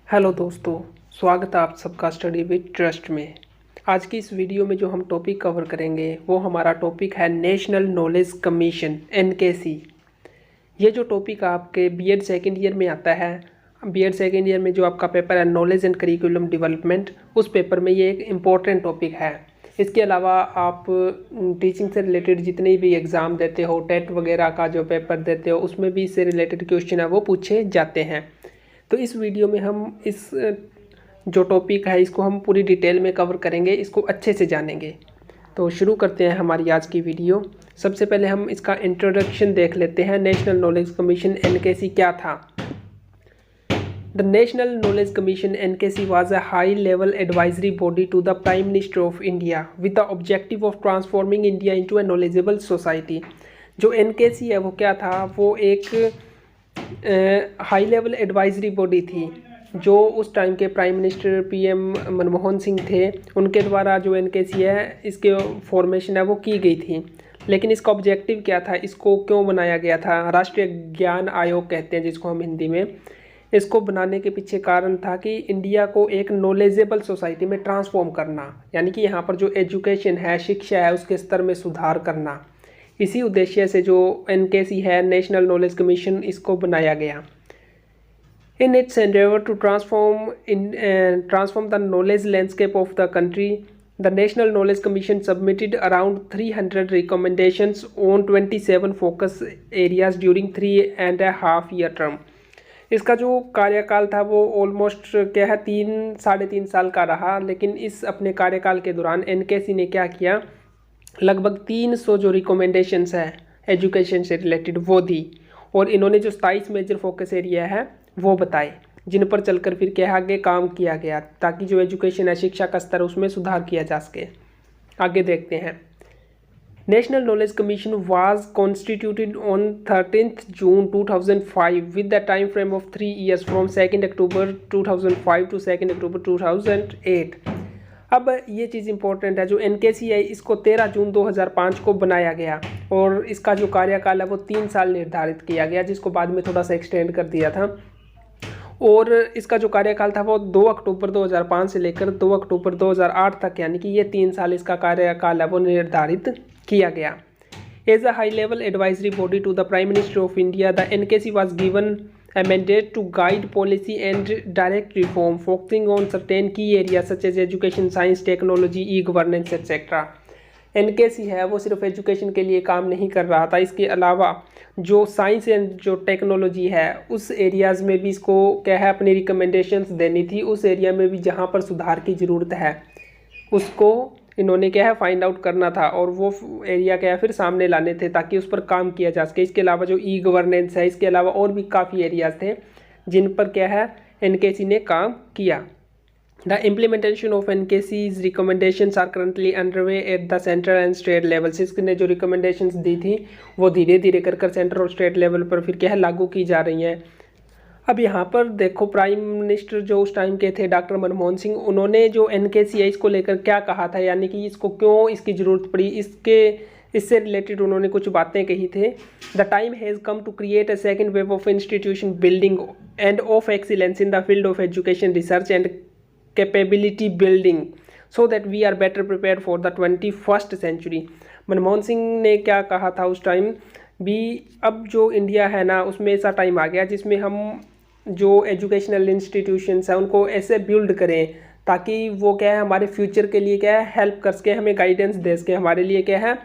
Hello दोस्तों, स्वागत है आप सबका स्टडी विद ट्रस्ट में। आज की इस वीडियो में जो हम टॉपिक कवर करेंगे वो हमारा टॉपिक है नेशनल नॉलेज कमीशन (NKC). ये जो टॉपिक आपके बीएड सेकेंड ईयर में आता है, बीएड सेकेंड ईयर में जो आपका पेपर है नॉलेज एंड करिकुलम डेवलपमेंट, उस पेपर में ये एक इम्पॉर्टेंट टॉपिक है। इसके अलावा आप टीचिंग से रिलेटेड जितने भी एग्ज़ाम देते हो, टेट वगैरह का जो पेपर देते हो, उसमें भी इससे रिलेटेड क्वेश्चन है वो पूछे जाते हैं। तो इस वीडियो में हम इस जो टॉपिक है इसको हम पूरी डिटेल में कवर करेंगे, इसको अच्छे से जानेंगे। तो शुरू करते हैं हमारी आज की वीडियो। सबसे पहले हम इसका इंट्रोडक्शन देख लेते हैं। नेशनल नॉलेज कमीशन (NKC) क्या था? The National Knowledge Commission (NKC) was a high-level advisory body to the Prime Minister of India with the objective of transforming India into a knowledgeable society। जो NKC है वो क्या था? वो एक high level advisory body थी जो उस टाइम के prime minister PM Manmohan Singh थे, उनके द्वारा जो NKC है इसके फॉर्मेशन है वो की गई थी। लेकिन इसका ऑब्जेक्टिव क्या था, इसको क्यों बनाया गया था? राष्ट्रीय ज्ञान आयोग कहते हैं जिसको हम हिंदी में। इसको बनाने के पीछे कारण था कि इंडिया को एक नॉलेजेबल सोसाइटी में ट्रांसफॉर्म करना, यानी कि यहाँ पर जो एजुकेशन है, शिक्षा है, उसके स्तर में सुधार करना। इसी उद्देश्य से जो NKC है, नेशनल नॉलेज कमीशन, इसको बनाया गया। In its endeavour to transform the knowledge landscape of the country, the National Knowledge Commission submitted around 300 recommendations on 27 focus areas during 3.5 year term. इसका जो कार्यकाल था वो ऑलमोस्ट क्या है 3-3.5 साल का रहा। लेकिन इस अपने कार्यकाल के दौरान NKC ने क्या किया, लगभग 300 जो रिकमेंडेशंस है एजुकेशन से रिलेटेड वो दी, और इन्होंने जो 27 मेजर फोकस एरिया है वो बताए, जिन पर चलकर फिर क्या आगे काम किया गया ताकि जो एजुकेशन है, शिक्षा का स्तर, उसमें सुधार किया जा सके। आगे देखते हैं। National Knowledge Commission was constituted on 13 June 2005 with the time frame of 3 years from 2 October 2005 to 2 October 2008। अब ये चीज़ इंपॉर्टेंट है, जो NKC है इसको 13 जून 2005 को बनाया गया और इसका जो कार्यकाल है वो 3 साल निर्धारित किया गया, जिसको बाद में थोड़ा सा एक्सटेंड कर दिया था। और इसका जो कार्यकाल था वो 2 अक्टूबर 2005 से लेकर 2 अक्टूबर 2008 तक, यानी कि ये 3 साल इसका कार्यकाल है वो निर्धारित किया गया। As a high level advisory body to the Prime Minister of India, the NKC was given a mandate to guide policy and direct reform, focusing on certain key areas such as education, science, technology, e-governance, etc. NKC है वो सिर्फ education के लिए काम नहीं कर रहा था, इसके अलावा जो साइंस एंड जो टेक्नोलॉजी है उस एरियाज़ में भी इसको क्या है अपनी रिकमेंडेशंस देनी थी। उस एरिया में भी जहाँ पर सुधार की ज़रूरत है उसको इन्होंने क्या है फाइंड आउट करना था, और वो एरिया क्या है फिर सामने लाने थे ताकि उस पर काम किया जा सके। इसके अलावा जो e-गवर्नेंस है, इसके अलावा और भी काफ़ी एरियाज़ थे जिन पर क्या है NKC ने काम किया। The implementation of NKC's recommendations are currently underway at the central and state levels। इसने जो रिकमेंडेशंस दी थी वो धीरे धीरे कर सेंट्रल और स्टेट लेवल पर फिर क्या है लागू की जा रही हैं। अब यहाँ पर देखो, प्राइम मिनिस्टर जो उस टाइम के थे डॉक्टर मनमोहन सिंह, उन्होंने जो NKC है इसको लेकर क्या कहा था, यानी कि इसको क्यों इसकी ज़रूरत पड़ी, इससे रिलेटेड उन्होंने कुछ बातें कही थे। The time has come to create a second wave of institution building and of excellence in the field of education research and capability building so that we are better prepare for the 21st century. Manmohan Singh ने क्या कहा था उस time भी, अब जो India है ना उसमें ऐसा टाइम आ गया जिसमें हम जो एजुकेशनल इंस्टीट्यूशंस हैं उनको ऐसे बिल्ड करें ताकि वो क्या है हमारे फ्यूचर के लिए क्या है हेल्प कर सके, हमें गाइडेंस दे सके, हमारे लिए क्या है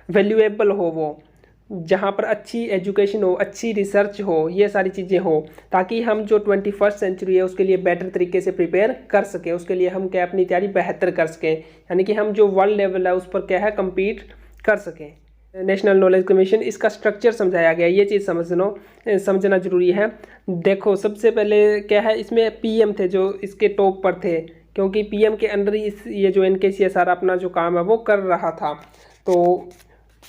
वैल्यूएबल हो, वो जहाँ पर अच्छी एजुकेशन हो, अच्छी रिसर्च हो, ये सारी चीज़ें हो, ताकि हम जो 21st सेंचुरी है उसके लिए बेटर तरीके से प्रिपेयर कर सके, उसके लिए हम क्या अपनी तैयारी बेहतर कर सकें, यानी कि हम जो वर्ल्ड लेवल है उस पर क्या है कम्पीट कर सकें। नेशनल नॉलेज कमीशन, इसका स्ट्रक्चर समझाया गया, ये चीज़ समझना जरूरी है। देखो सबसे पहले क्या है, इसमें PM थे जो इसके टॉप पर थे, क्योंकि PM के अंडर ही ये जो NKC है सारा अपना जो काम है वो कर रहा था। तो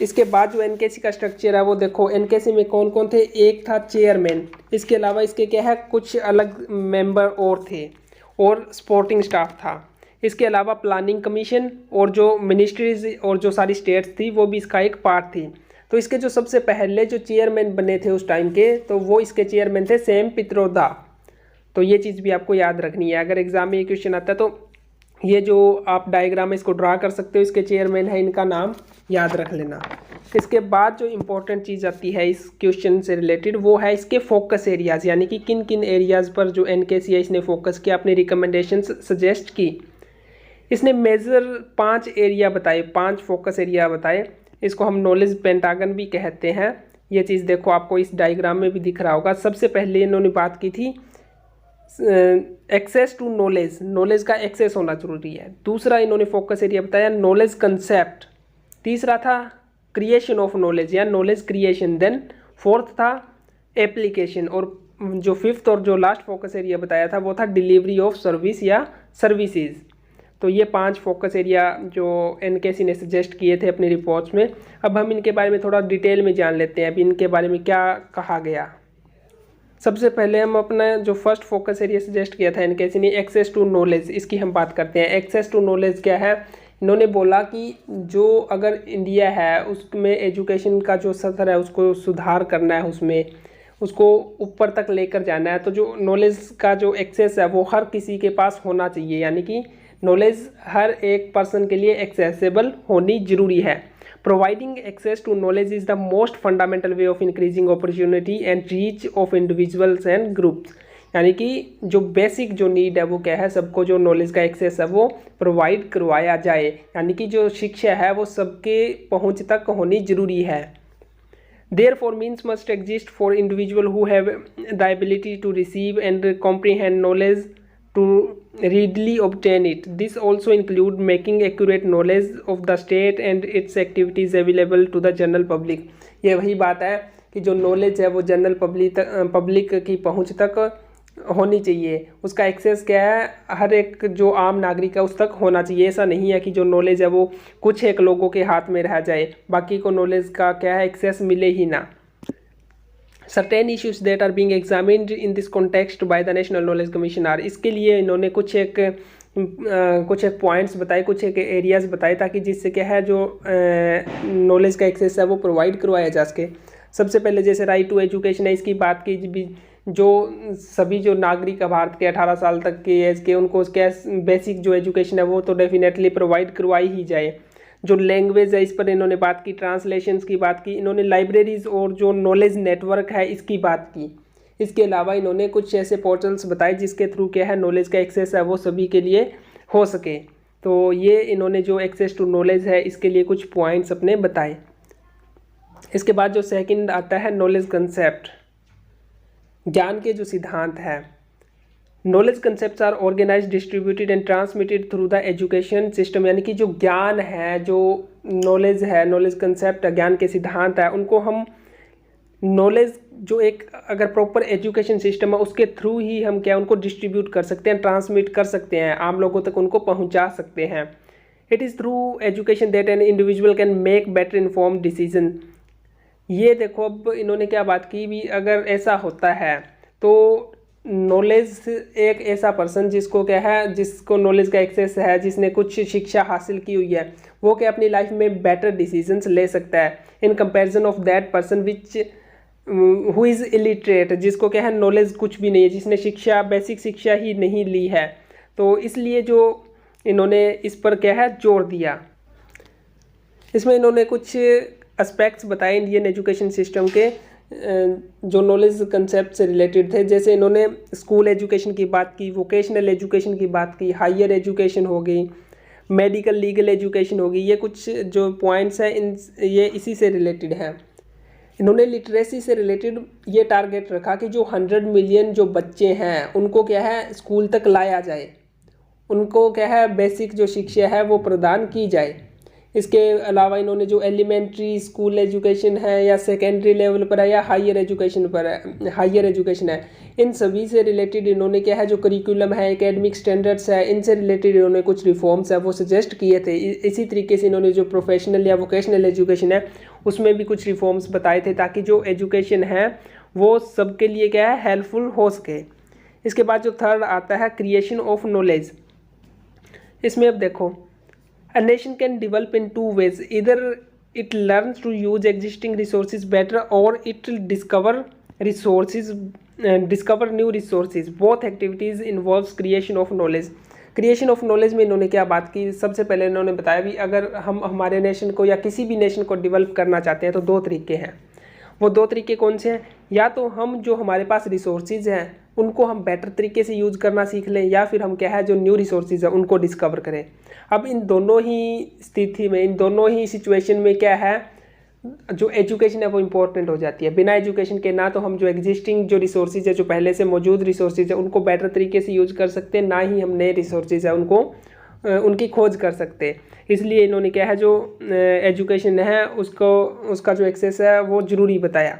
इसके बाद जो NKC का स्ट्रक्चर है वो देखो, NKC में कौन कौन थे, एक था चेयरमैन, इसके अलावा इसके क्या है कुछ अलग मेंबर और थे, और सपोर्टिंग स्टाफ था। इसके अलावा प्लानिंग कमीशन और जो मिनिस्ट्रीज और जो सारी स्टेट्स थी वो भी इसका एक पार्ट थी। तो इसके जो सबसे पहले जो चेयरमैन बने थे उस टाइम के, तो वो इसके चेयरमैन थे सैम पित्रोदा। तो ये चीज़ भी आपको याद रखनी है। अगर एग्जाम में ये क्वेश्चन आता है तो ये जो आप डायग्राम है इसको ड्रा कर सकते हो, इसके चेयरमैन है, इनका नाम याद रख लेना। इसके बाद जो इम्पोर्टेंट चीज़ आती है इस क्वेश्चन से रिलेटेड वो है इसके फोकस एरियाज़, यानी कि किन किन एरियाज़ पर जो NKCI ने फोकस किया, अपनी रिकमेंडेशंस सजेस्ट की। इसने मेजर 5 एरिया बताए, 5 फोकस एरिया बताए। इसको हम नॉलेज पेंटागन भी कहते हैं। ये चीज़ देखो आपको इस डायग्राम में भी दिख रहा होगा। सबसे पहले इन्होंने बात की थी एक्सेस टू नॉलेज, नॉलेज का एक्सेस होना जरूरी है। दूसरा इन्होंने फोकस एरिया बताया नॉलेज कंसेप्ट। तीसरा था क्रिएशन ऑफ नॉलेज या नॉलेज क्रिएशन। देन फोर्थ था एप्लीकेशन, और जो फिफ्थ और जो लास्ट फोकस एरिया बताया था वो था डिलीवरी ऑफ सर्विस या सर्विसेज। तो ये 5 फोकस एरिया जो NKC ने सजेस्ट किए थे अपनी रिपोर्ट्स में। अब हम इनके बारे में थोड़ा डिटेल में जान लेते हैं, अभी इनके बारे में क्या कहा गया। सबसे पहले हम अपना जो फर्स्ट फोकस एरिया सजेस्ट किया था NKC ने, एक्सेस टू नॉलेज, इसकी हम बात करते हैं। एक्सेस टू नॉलेज क्या है? इन्होंने बोला कि जो अगर इंडिया है उसमें एजुकेशन का जो स्तर है उसको सुधार करना है, उसको ऊपर तक लेकर जाना है, तो जो नॉलेज का जो एक्सेस है वो हर किसी के पास होना चाहिए, यानी कि नॉलेज हर एक पर्सन के लिए एक्सेसिबल होनी जरूरी है। Providing access to knowledge is the most fundamental way of increasing opportunity and reach of individuals and groups, यानी कि जो बेसिक जो नीड है वो क्या है, सबको जो नॉलेज का एक्सेस है वो प्रोवाइड करवाया जाए, यानी कि जो शिक्षा है वो सबके पहुंच तक होनी जरूरी है। Therefore, means must exist for individual who have the ability to receive and comprehend knowledge to readily obtain it. This also include making accurate knowledge of the state and its activities available to the general public. ये वही बात है कि जो knowledge है वो general public की पहुंच तक होनी चाहिए। उसका एक्सेस क्या है, हर एक जो आम नागरिक है उस तक होना चाहिए। ऐसा नहीं है कि जो नॉलेज है वो कुछ एक लोगों के हाथ में रह जाए, बाकी को नॉलेज का क्या है, एक्सेस मिले ही ना। Certain issues that are being examined in this context by the National Knowledge Commission are, इसके लिए इन्होंने कुछ एक पॉइंट्स बताए, कुछ एक एरियाज बताए, ताकि जिससे क्या है जो नॉलेज का एक्सेस है वो प्रोवाइड करवाया जा सके। सबसे पहले जैसे राइट टू एजुकेशन है, इसकी बात की जो सभी जो नागरिक है भारत के 18 साल तक के एज के, उनको उसके बेसिक जो एजुकेशन है वो तो डेफिनेटली प्रोवाइड करवाई ही जाए। जो लैंग्वेज है इस पर इन्होंने बात की, ट्रांसलेशंस की बात की, इन्होंने लाइब्रेरीज और जो नॉलेज नेटवर्क है इसकी बात की। इसके अलावा इन्होंने कुछ ऐसे पोर्टल्स बताए जिसके थ्रू क्या है नॉलेज का एक्सेस है वो सभी के लिए हो सके। तो ये इन्होंने जो एक्सेस टू नॉलेज है इसके लिए कुछ पॉइंट्स अपने बताए। इसके बाद जो सेकंड आता है नॉलेज कंसेप्ट, ज्ञान के जो सिद्धांत है। Knowledge concepts are organised, distributed and transmitted through the education system, यानी कि जो ज्ञान है, जो नॉलेज है, नॉलेज कंसेप्ट है, ज्ञान के सिद्धांत है, उनको हम नॉलेज जो एक अगर प्रॉपर एजुकेशन सिस्टम है उसके थ्रू ही हम क्या उनको डिस्ट्रीब्यूट कर सकते हैं, ट्रांसमिट कर सकते हैं, आम लोगों तक उनको पहुंचा सकते हैं। It is through education that an individual can make better informed decision. ये देखो अब इन्होंने क्या बात की भी, अगर ऐसा होता है तो नॉलेज एक ऐसा पर्सन जिसको क्या है, जिसको नॉलेज का एक्सेस है, जिसने कुछ शिक्षा हासिल की हुई है, वो क्या अपनी लाइफ में बेटर डिसीजंस ले सकता है in comparison of that person which who is illiterate, जिसको क्या है नॉलेज कुछ भी नहीं है, जिसने शिक्षा बेसिक शिक्षा ही नहीं ली है। तो इसलिए जो इन्होंने इस पर क्या है जोर दिया। इसमें इन्होंने कुछ एस्पेक्ट्स बताए इंडियन एजुकेशन सिस्टम के जो नॉलेज कंसेप्ट से रिलेटेड थे। जैसे इन्होंने स्कूल एजुकेशन की बात की, वोकेशनल एजुकेशन की बात की, हायर एजुकेशन हो गई, मेडिकल लीगल एजुकेशन होगी। ये कुछ जो पॉइंट्स हैं ये इसी से रिलेटेड है। इन्होंने लिटरेसी से रिलेटेड ये टारगेट रखा कि जो 100 मिलियन जो बच्चे हैं उनको क्या है स्कूल तक लाया जाए, उनको क्या है बेसिक जो शिक्षा है वो प्रदान की जाए। इसके अलावा इन्होंने जो एलिमेंट्री स्कूल एजुकेशन है या सेकेंडरी लेवल पर है या हायर एजुकेशन है, इन सभी से रिलेटेड इन्होंने क्या है जो करिकुलम है, एकेडमिक स्टैंडर्ड्स है, इनसे रिलेटेड इन्होंने कुछ रिफॉर्म्स है वो सजेस्ट किए थे। इसी तरीके से इन्होंने जो प्रोफेशनल या वोकेशनल एजुकेशन है उसमें भी कुछ रिफॉर्म्स बताए थे, ताकि जो एजुकेशन है वो सबके लिए क्या है हेल्पफुल हो सके। इसके बाद जो थर्ड आता है क्रिएशन ऑफ नॉलेज। इसमें अब देखो, a nation can develop in two ways, either it learns to use existing resources better or it will discover resources discover new resources, both activities involves creation of knowledge. Creation of knowledge में इन्होंने क्या बात की, सबसे पहले इन्होंने बताया भी अगर हम हमारे नेशन को या किसी भी नेशन को डेवलप करना चाहते हैं तो दो तरीके हैं। वो दो तरीके कौन से हैं, या तो हम जो हमारे पास रिसोर्सेज हैं उनको हम बेटर तरीके से यूज़ करना सीख लें, या फिर हम क्या है जो न्यू रिसोर्सेज हैं उनको डिस्कवर करें। अब इन दोनों ही स्थिति में, इन दोनों ही सिचुएशन में क्या है, जो एजुकेशन है वो इम्पोर्टेंट हो जाती है। बिना एजुकेशन के ना तो हम जो एग्जिस्टिंग जो रिसोर्सेज है, जो पहले से मौजूद रिसोर्सेज है, उनको बेटर तरीके से यूज़ कर सकते हैं, ना ही हम नए रिसोर्सेज है उनको उनकी खोज कर सकते हैं। इसलिए इन्होंने क्या है जो एजुकेशन है उसका जो एक्सेस है वो ज़रूरी बताया।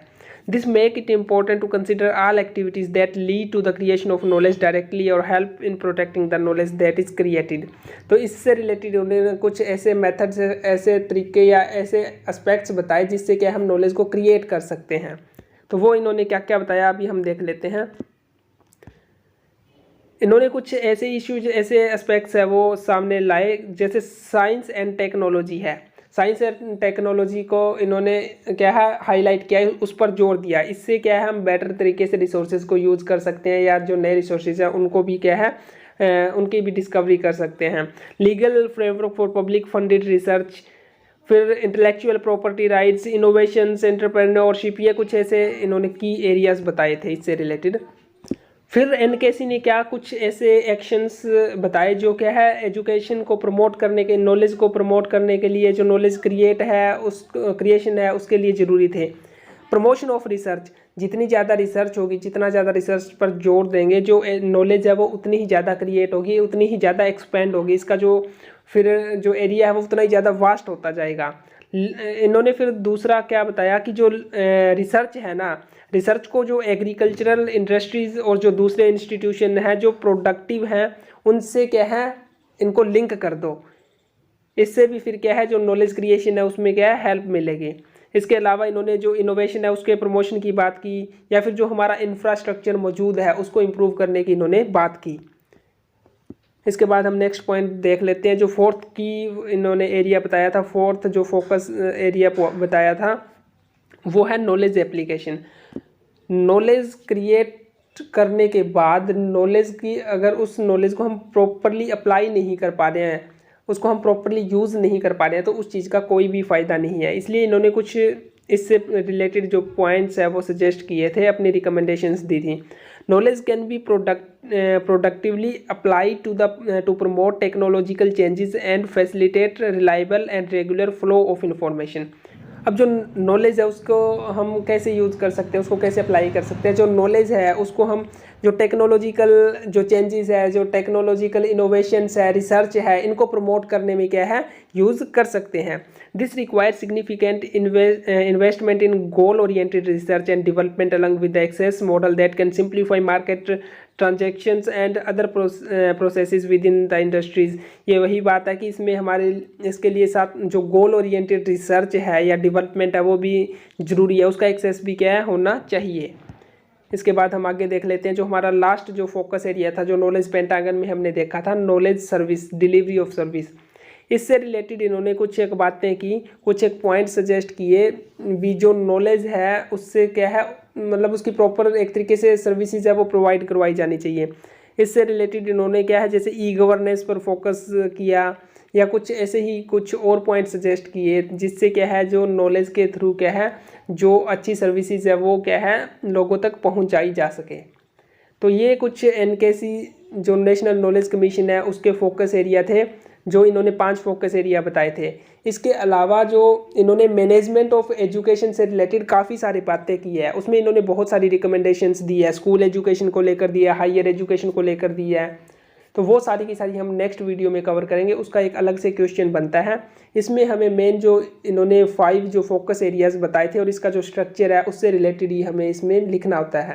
This make it important to consider all activities that lead to the creation of knowledge directly और help in protecting the knowledge that is created. तो इससे रिलेटेड उन्होंने कुछ ऐसे मेथड्स, ऐसे तरीके या ऐसे एस्पेक्ट्स बताए जिससे कि हम नॉलेज को क्रिएट कर सकते हैं। तो वो इन्होंने क्या क्या बताया अभी हम देख लेते हैं। इन्होंने कुछ ऐसे इश्यूज, ऐसे एस्पेक्ट्स है वो सामने लाए, जैसे साइंस एंड टेक्नोलॉजी है। साइंस एंड टेक्नोलॉजी को इन्होंने क्या है हाईलाइट किया है, उस पर जोर दिया। इससे क्या है हम बेटर तरीके से रिसोर्सेज को यूज़ कर सकते हैं, या जो नए रिसोर्सेज हैं उनको भी क्या है उनकी भी डिस्कवरी कर सकते हैं। Legal framework for public funded research, फिर intellectual property rights, innovations, entrepreneurship, ये कुछ ऐसे इन्होंने की एरियाज बताए थे इससे रिलेटेड। फिर एनकेसी ने क्या कुछ ऐसे एक्शंस बताए जो क्या है एजुकेशन को प्रमोट करने के, नॉलेज को प्रमोट करने के लिए, जो नॉलेज क्रिएट है उस क्रिएशन है उसके लिए ज़रूरी थे। प्रमोशन ऑफ रिसर्च, जितनी ज़्यादा रिसर्च होगी, जितना ज़्यादा रिसर्च पर जोर देंगे, जो नॉलेज है वो उतनी ही ज़्यादा क्रिएट होगी, उतनी ही ज़्यादा एक्सपेंड होगी, इसका जो फिर जो एरिया है वो उतना ही ज़्यादा वास्ट होता जाएगा। इन्होंने फिर दूसरा क्या बताया कि जो रिसर्च है ना, रिसर्च को जो एग्रीकल्चरल इंडस्ट्रीज़ और जो दूसरे इंस्टीट्यूशन हैं जो प्रोडक्टिव हैं उनसे क्या है इनको लिंक कर दो। इससे भी फिर क्या है जो नॉलेज क्रिएशन है उसमें क्या है हेल्प मिलेगी। इसके अलावा इन्होंने जो इनोवेशन है उसके प्रमोशन की बात की, या फिर जो हमारा इंफ्रास्ट्रक्चर मौजूद है उसको इम्प्रूव करने की इन्होंने बात की। इसके बाद हम नेक्स्ट पॉइंट देख लेते हैं। जो फोर्थ की इन्होंने एरिया बताया था, फोर्थ जो फोकस एरिया बताया था वो है नॉलेज एप्लीकेशन। नॉलेज क्रिएट करने के बाद नॉलेज की, अगर उस नॉलेज को हम प्रॉपरली अप्लाई नहीं कर पा रहे हैं, उसको हम प्रॉपरली यूज़ नहीं कर पा रहे हैं, तो उस चीज़ का कोई भी फ़ायदा नहीं है। इसलिए इन्होंने कुछ इससे रिलेटेड जो पॉइंट्स है वो सजेस्ट किए थे, अपनी रिकमेंडेशंस दी थी। Knowledge can be productively apply to promote technological changes and facilitate reliable and regular flow of information. अब जो नॉलेज है उसको हम कैसे यूज़ कर सकते हैं, उसको कैसे अप्लाई कर सकते हैं। जो नॉलेज है उसको हम जो टेक्नोलॉजिकल जो चेंजेस है, जो टेक्नोलॉजिकल इनोवेशंस है, रिसर्च है, इनको प्रमोट करने में क्या है यूज़ कर सकते हैं। This require significant investment in goal oriented research and development along with the access model that can simplify market transactions and other processes within the industries. ये वही बात है कि इसमें हमारे इसके लिए साथ जो गोल ओरिएंटेड रिसर्च है या डेवलपमेंट है वो भी ज़रूरी है, उसका एक्सेस भी क्या है होना चाहिए। इसके बाद हम आगे देख लेते हैं जो हमारा लास्ट जो फोकस एरिया था, जो नॉलेज पेंटागन में हमने देखा था, knowledge service, delivery of service. इससे रिलेटेड इन्होंने कुछ एक बातें की, कुछ एक पॉइंट सजेस्ट किए भी। जो नॉलेज है उससे क्या है मतलब उसकी प्रॉपर एक तरीके से सर्विसेज है वो प्रोवाइड करवाई जानी चाहिए। इससे रिलेटेड इन्होंने क्या है जैसे ई गवर्नेंस पर फोकस किया, या कुछ ऐसे ही कुछ और पॉइंट सजेस्ट किए जिससे क्या है जो नॉलेज के थ्रू क्या है जो अच्छी सर्विसेज है वो क्या है लोगों तक पहुंचाई जा सके। तो ये कुछ एनकेसी जो नेशनल नॉलेज कमीशन है उसके फोकस एरिया थे, जो इन्होंने 5 फोकस एरिया बताए थे। इसके अलावा जो इन्होंने मैनेजमेंट ऑफ एजुकेशन से रिलेटेड काफ़ी सारी बातें की है, उसमें इन्होंने बहुत सारी रिकमेंडेशंस दी है, स्कूल एजुकेशन को लेकर दिया है, हायर एजुकेशन को लेकर दिया है। तो वो सारी की सारी हम नेक्स्ट वीडियो में कवर करेंगे, उसका एक अलग से क्वेश्चन बनता है। इसमें हमें मेन जो इन्होंने 5 जो फोकस एरियाज़ बताए थे और इसका जो स्ट्रक्चर है उससे रिलेटेड ही हमें इसमें लिखना होता है।